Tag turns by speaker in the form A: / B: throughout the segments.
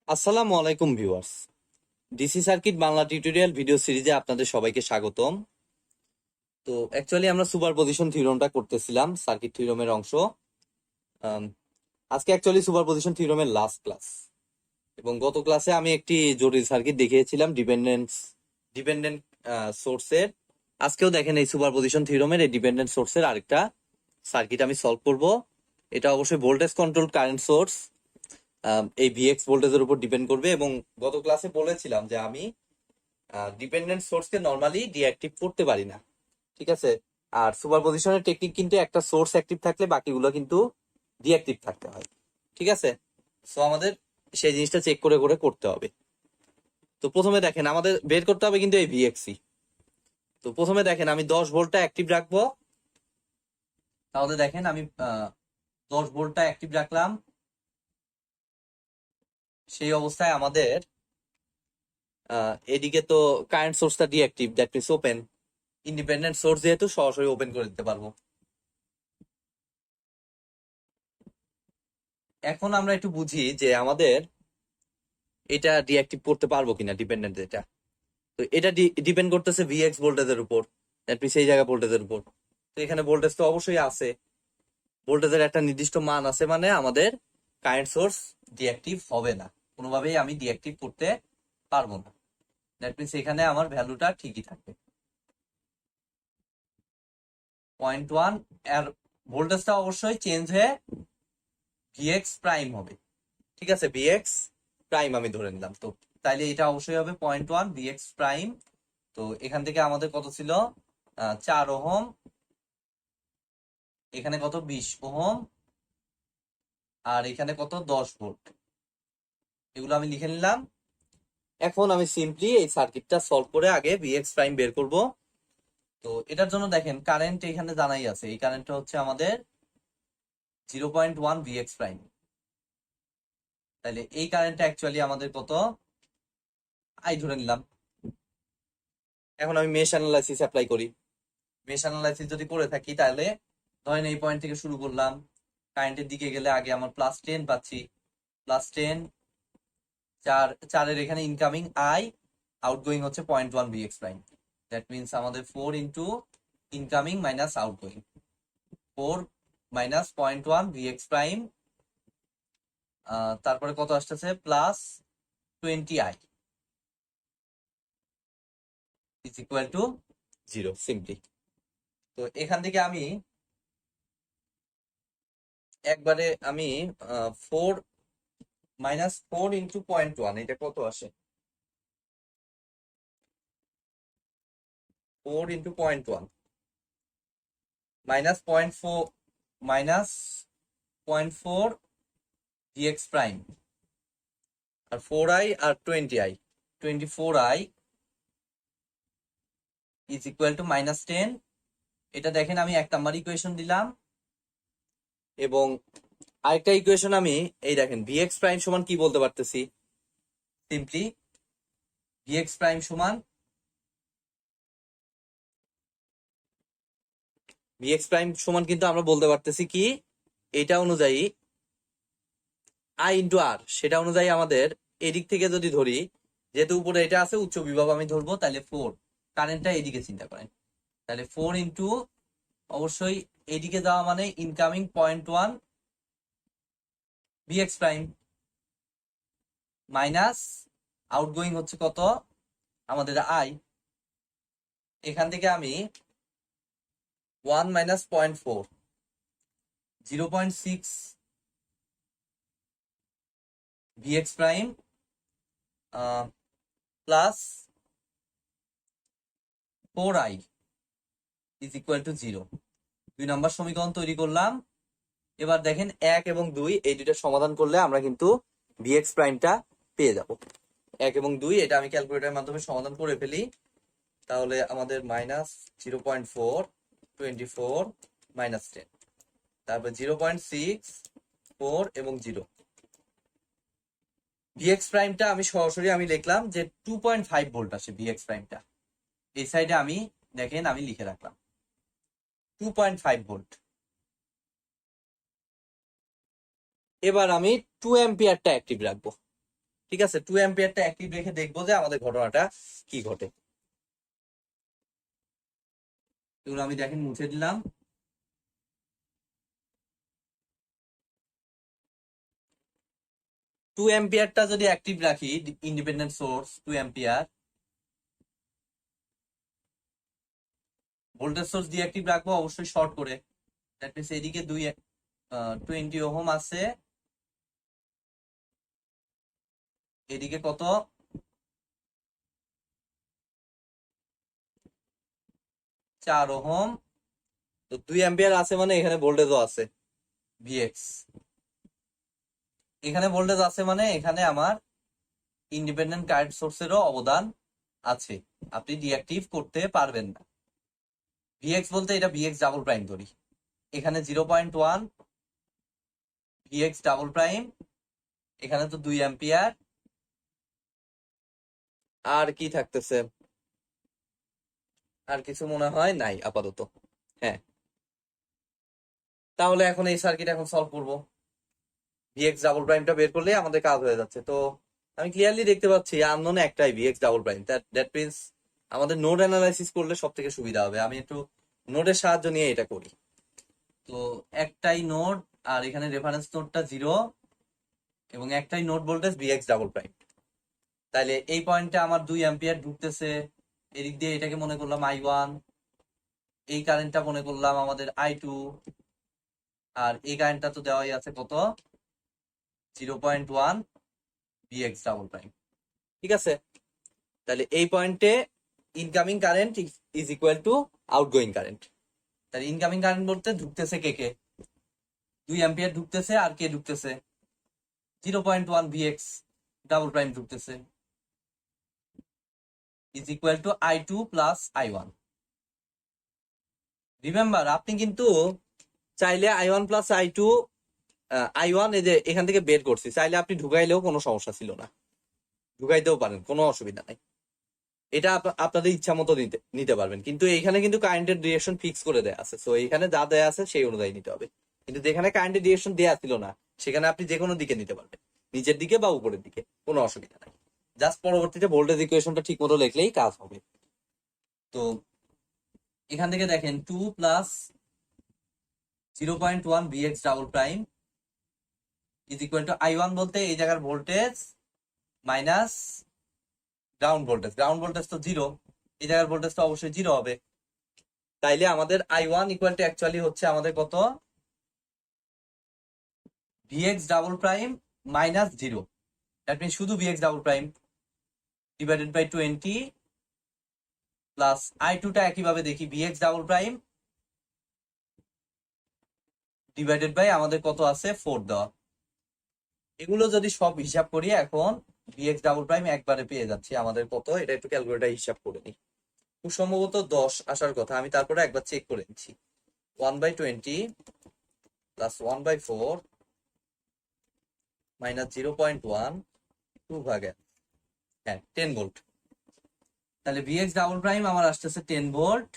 A: আসসালামু আলাইকুম viewers, DC circuit Bangla tutorial video সিরিজে আপনাদের সবাইকে স্বাগতম। তো অ্যাকচুয়ালি আমরা সুপারপজিশন থিওরেমটা করতেছিলাম, সার্কিট থিওরেমের অংশ। আজকে অ্যাকচুয়ালি সুপারপজিশন থিওরেমের লাস্ট ক্লাস, এবং গত ক্লাসে আমি একটি জটিল সার্কিট দেখিয়েছিলাম ডিপেন্ডেন্ট সোর্সের। আজকেও দেখেন এই সুপারপজিশন থিওরেমের এই ডিপেন্ডেন্ট সোর্সের আরেকটা সার্কিট আমি সলভ করব। এটা অবশ্যই ভোল্টেজ কন্ট্রোল কারেন্ট সোর্স, এই ভিএক্স ভোল্টেজের উপর ডিপেন্ড করবে। এবং গত ক্লাসে বলেছিলাম যে আমি ডিপেন্ডেন্ট সোর্সকে নরমালি ডিঅ্যাক্টিভ করতে পারি না, ঠিক আছে। আর সুপারপজিশনের টেকনিক কিন্তু একটা সোর্স অ্যাক্টিভ থাকলে বাকিগুলো কিন্তু ডিঅ্যাক্টিভ থাকতে হয়, ঠিক আছে। সো আমাদের সেই জিনিসটা চেক করে করে করতে হবে। তো প্রথমে দেখেন আমাদের বের করতে হবে কিন্তু এই ভিএক্সি। তো প্রথমে দেখেন আমি 10 ভোল্টটা অ্যাক্টিভ রাখবো। তাহলে দেখেন আমি 10 ভোল্টটা অ্যাক্টিভ রাখলাম। সেই অবস্থায় আমাদের এদিকে তো কারেন্ট সোর্সটা deactive, that means open. Independent source যেহেতু সরাসরি ওপেন করে দিতে পারবো। এখন আমরা একটু বুঝি যে আমাদের এটা ডিঅ্যাক্টিভ করতে পারবো কিনা ডিপেন্ডেন্ট এটা। তো এটা ডিপেন্ড করতেছে ভিএক্স ভোল্টেজের উপর, দ্যাট মিনস এই জায়গা ভোল্টেজের উপর। তো এখানে ভোল্টেজ তো অবশ্যই আছে, ভোল্টেজের একটা নির্দিষ্ট মান আছে, মানে আমাদের কারেন্ট সোর্স ডিঅ্যাক্টিভ হবে না, কোনোভাবেই আমি ডিঅ্যাক্টিভ করতে পারবো না। দ্যাট মিনস এখানে আমার ভ্যালুটা ঠিকই থাকবে 0.1। আর ভোল্টেজটা অবশ্যই চেঞ্জ হয়ে ভিএক্স প্রাইম হবে, ঠিক আছে। ভিএক্স প্রাইম আমি ধরে নিলাম, তো তাইলে এটা অবশ্যই হবে 0.1 ভিএক্স প্রাইম। তো এখান থেকে আমাদের কত ছিল 4 ওহম, এখানে কত 20 ওহম, আর এখানে কত 10 ভোল্ট। এগুলো আমি লিখে নিলাম। এখন আমি সিম্পলি এই সার্কিটটা সলভ করে আগে ভিএক্স প্রাইম বের করব। তো এটার জন্য দেখেন কারেন্ট এখানে জানাই আছে, এই কারেন্টটা হচ্ছে আমাদের 0.1 ভিএক্স প্রাইম। তাহলে এই কারেন্টটা অ্যাকচুয়ালি আমাদের কত আই ধরে নিলাম। এখন আমি মেশ অ্যানালাইসিস অ্যাপ্লাই করি। মেশ অ্যানালাইসিস যদি করে থাকি তাহলে ধরেন এই পয়েন্ট থেকে শুরু করলাম, কারেন্টের দিকে গেলে আগে আমার +10 পাচ্ছি, +10, 4 এর এখানে ইনকামিং আই, আউটগোয়িং হচ্ছে 0.1 ভিএক্স প্রাইম। দ্যাট মিনস আমাদের 4 into incoming minus outgoing, 4 minus 0.1 VX prime, তারপরে কত আসতেছে +20i is equal two 0 simply. তো এখান থেকে আমি একবারে আমি 4 মাইনাস 4 ইন্টু 0.1, এটা কত আসে 4 into 0.1 minus 0.4 minus 0.4 v x prime, আর 4i আর 20i, 24i is equal to -10। এটা দেখেন আমি 1 নাম্বার ইকুয়েশন দিলাম, এবং আরেকটা ইকুয়েশন আমি এই দেখেন ভিএক্স প্রাইম সমান কি বলতে পারতেছি, সিম্পলি ভিএক্স প্রাইম সমান কিন্তু আমরা বলতে পারতেছি কি, এটা অনুযায়ী আই ইন্টু আর, সেটা অনুযায়ী আমাদের এদিক থেকে যদি ধরি, যেহেতু উপরে এটা আছে উচ্চ বিভব আমি ধরবো, তাহলে 4, কারেন্টটা এদিকে চিন্তা করেন, তাহলে 4 ইন্টু অবশ্যই এদিকে যাওয়া মানে incoming 0.1 VX prime minus outgoing হচ্ছে কত আমাদের আই। এখান থেকে আমি 1 minus 0.4, 0.6 VX prime plus 4i is equal two 0। 2 নম্বর সমীকরণ তৈরি করলাম। এবার দেখেন 1 এবং 2 এই দুইটা সমাধান করলে আমরা কিন্তু ভিএক্স প্রাইমটা পেয়ে যাব। 1 এবং 2 এটা আমি ক্যালকুলেটরের মাধ্যমে সমাধান করে ফেলি, তাহলে আমাদের -0.4, 24 -10, তারপর 0.6, 4 এবং 0। ভিএক্স প্রাইমটা আমি সরাসরি আমি লিখলাম যে 2.5 ভোল্ট আসে ভিএক্স প্রাইমটা। এই সাইডে আমি দেখেন আমি লিখে রাখলাম 2.5 ভোল্ট। এবার আমি 2 অ্যাম্পিয়ারটা অ্যাক্টিভ রাখবো। ঠিক আছে, 2 অ্যাম্পিয়ারটা অ্যাক্টিভ রেখে দেখবো যে আমাদের ঘটনাটা কি ঘটে। এগুলো আমি দেখেন মুছে দিলাম। 2 অ্যাম্পিয়ারটা যদি অ্যাক্টিভ রাখি, independent source 2 ampere, voltage source দিয়ে অ্যাক্টিভ রাখবো অবশ্যই শর্ট করে। দ্যাট মিনস এদিকে 20 ওহম আছে, এদিকে কত 4 ওহম। তো 2 অ্যাম্পিয়ার আছে মানে এখানে ভোল্টেজও আছে ভিএক্স। এখানে ভোল্টেজ আছে মানে এখানে আমার ইন্ডিপেন্ডেন্ট কারেন্ট সোর্সেরও অবদান আছে, আপনি ডিঅ্যাক্টিভ করতে পারবেন না। ভিএক্স বলতে এটা ভিএক্স ডাবল প্রাইম ধরি, এখানে 0.1 ভিএক্স ডাবল প্রাইম, এখানে তো 2 অ্যাম্পিয়ার। আর কি থাকতেছে, আর কিছু মনে হয় নাই আপাতত। হ্যাঁ, তাহলে এখন এই সার্কিট এখন সলভ করব। ভিএক্স ডাবল প্রাইমটা বের করলে আমাদের কাজ হয়ে যাচ্ছে। তো আমি ক্লিয়ারলি দেখতে পাচ্ছি আননোন একটাই VX double prime. That means আমাদের নোড অ্যানালাইসিস করলে সব থেকে সুবিধা হবে। আমি একটু নোডের সাহায্য নিয়ে এটা করি। তো একটাই নোড, আর এখানে রেফারেন্স নোডটা 0, এবং একটাই node voltage VX double prime. তাইলে এই পয়েন্টে আমার 2 অ্যাম্পিয়ার ঢুকতেছে, এদিক দিয়ে এটাকে মনে করলাম I1, এই কারেন্টটা মনে করলাম আমাদের I2, আর এই কারেন্টটা তো দেওয়াই আছে কত 0.1 ভিএক্স ডাবল প্রাইম। ঠিক আছে, তাহলে এই পয়েন্টে incoming current is equal two outgoing current. তাহলে ইনকামিং কারেন্ট বলতে ঢুকতেছে কে কে, 2 অ্যাম্পিয়ার ঢুকতেছে, আর কে ঢুকতেছে 0.1 ভিএক্স ডাবল প্রাইম ঢুকতেছে, is equal two I2 plus I1। Remember, আপনি কিন্তু চাইলে I1 প্লাস I2, I1 এই যে এখান থেকে বের করছি, চাইলে আপনি ঢুকাইলেও কোনো সমস্যা ছিল না, ঢুকাইতেও পারেন, কোনো অসুবিধা নাই। এটা আপনাদের ইচ্ছা মতো নিতে পারবেন, কিন্তু এইখানে কিন্তু কারেন্টের ডিরেকশন ফিক্স করে দেয়া আছে। সো এইখানে যা দেয়া আছে সেই অনুযায়ী নিতে হবে। কিন্তু যেখানে কারেন্টের ডিরেকশন দেয়া ছিল না, সেখানে আপনি যে কোনো দিকে নিতে পারবেন, নিচের দিকে বা উপরের দিকে, কোনো অসুবিধা নাই। জাস্ট পরবর্তীতে ভোল্টেজ ইকুয়েশনটা ঠিক মতো লিখলেই কাজ হবে। তো এখান থেকে দেখেন 2 plus 0.1 VX double prime is equal two I1 বলতে এই জায়গার voltage minus ground voltage. Ground voltage তো 0, এই জায়গার ভোল্টেজ তো অবশ্যই 0 হবে। তাইলে আমাদের I1 ইকুয়াল টু অ্যাকচুয়ালি হচ্ছে আমাদের কত V X double prime minus 0। That means শুধু V X double prime divided by 20 plus I2 টা একইভাবে দেখি V X double prime divided by আমাদের কত আছে 4 দেওয়া। এগুলো যদি সব হিসাব করি এখন ভিএক্স ডাবল প্রাইম একবারে পেয়ে যাচ্ছি আমাদের কত, এটা একটু ক্যালকুলেটর হিসাব করে নিই। খুব সম্ভবত 10 আসার কথা, আমি তারপরে একবার চেক করে নিচ্ছি। 1/20 প্লাস 1/4 মাইনাস 0.1 2 ভাগে, হ্যাঁ 10 ভোল্ট। তাহলে ভিএক্স ডাবল প্রাইম আমার আসতেছে 10 ভোল্ট।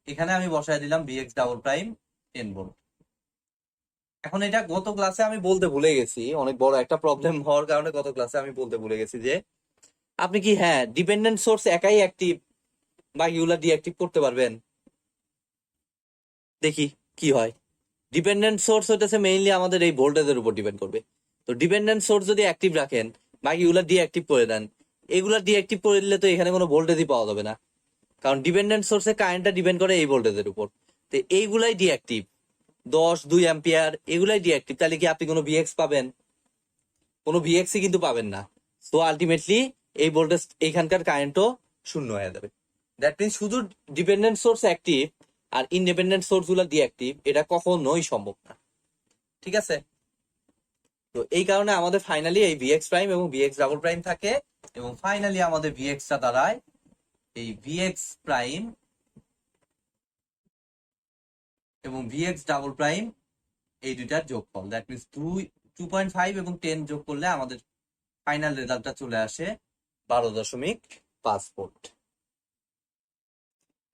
A: এখানে আমি বসায় দিলাম ভিএক্স ডাবল প্রাইম 10 ভোল্ট। এখন এটা গত ক্লাসে আমি বলতে ভুলে গেছি, অনেক বড় একটা প্রবলেম হওয়ার কারণে গত ক্লাসে আমি বলতে ভুলে গেছি যে আপনি কি হ্যাঁ ডিপেন্ডেন্ট সোর্স একাই অ্যাক্টিভ বা ইউলা ডিঅ্যাক্টিভ করতে পারবেন। দেখি কি হয়। ডিপেন্ডেন্ট সোর্স হইতেছে মেইনলি আমাদের এই ভোল্টেজের উপর ডিপেন্ড করবে। তো ডিপেন্ডেন্ট সোর্স যদি অ্যাক্টিভ রাখেন, বাকিগুলা ডিঅ্যাক্টিভ করে দেন, এগুলা ডিঅ্যাক্টিভ করে দিলে তো এখানে কোনো ভোল্টেজই পাওয়া যাবে না, কারণ ডিপেন্ডেন্ট সোর্সে কারেন্টটা ডিপেন্ড করে এই ভোল্টেজের উপর। তো এইগুলাই ডিঅ্যাক্টিভ, 2 অ্যাম্পিয়ার এগুলাই ডিঅ্যাক্টিভ। তাহলে কি আপনি কোনো ভিএক্স পাবেন? কোনো ভিএক্সই কিন্তু পাবেন না। তো আলটিমেটলি এই ভোল্টেজ এইখানকার কারেন্টও শূন্য হয়ে যাবে। দ্যাট মিনস শুধু ডিপেন্ডেন্ট সোর্স অ্যাক্টিভ আর ইন্ডিপেন্ডেন্ট সোর্স গুলা ডিঅ্যাক্টিভ, এটা কখনোই সম্ভব না। ঠিক আছে, তো এই কারণে আমাদের ফাইনালি এই ভিএক্স প্রাইম এবং ভিএক্স ডাবল প্রাইম থাকে, এবং ফাইনালি আমাদের ভিএক্সটা দাঁড়ায় এই ভিএক্স প্রাইম এবং ভিএক্স ডাবল প্রাইম এই দুইটার যোগফল। দ্যাট মিনস 2.5 এবং 10 যোগ করলে আমাদের ফাইনাল রেজাল্টটা চলে আসে 12.5 ভোল্ট।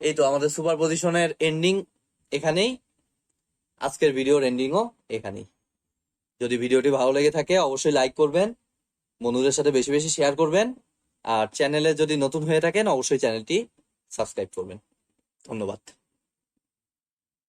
A: এই তো আমাদের সুপার পজিশনের এন্ডিং এখানেই, আজকের ভিডিওর এন্ডিংও এখানেই। যদি ভিডিওটি ভালো লেগে থাকে অবশ্যই লাইক করবেন, বন্ধুদের সাথে বেশি বেশি শেয়ার করবেন, আর চ্যানেলে যদি নতুন হয়ে থাকেন অবশ্যই চ্যানেলটি সাবস্ক্রাইব করবেন। ধন্যবাদ।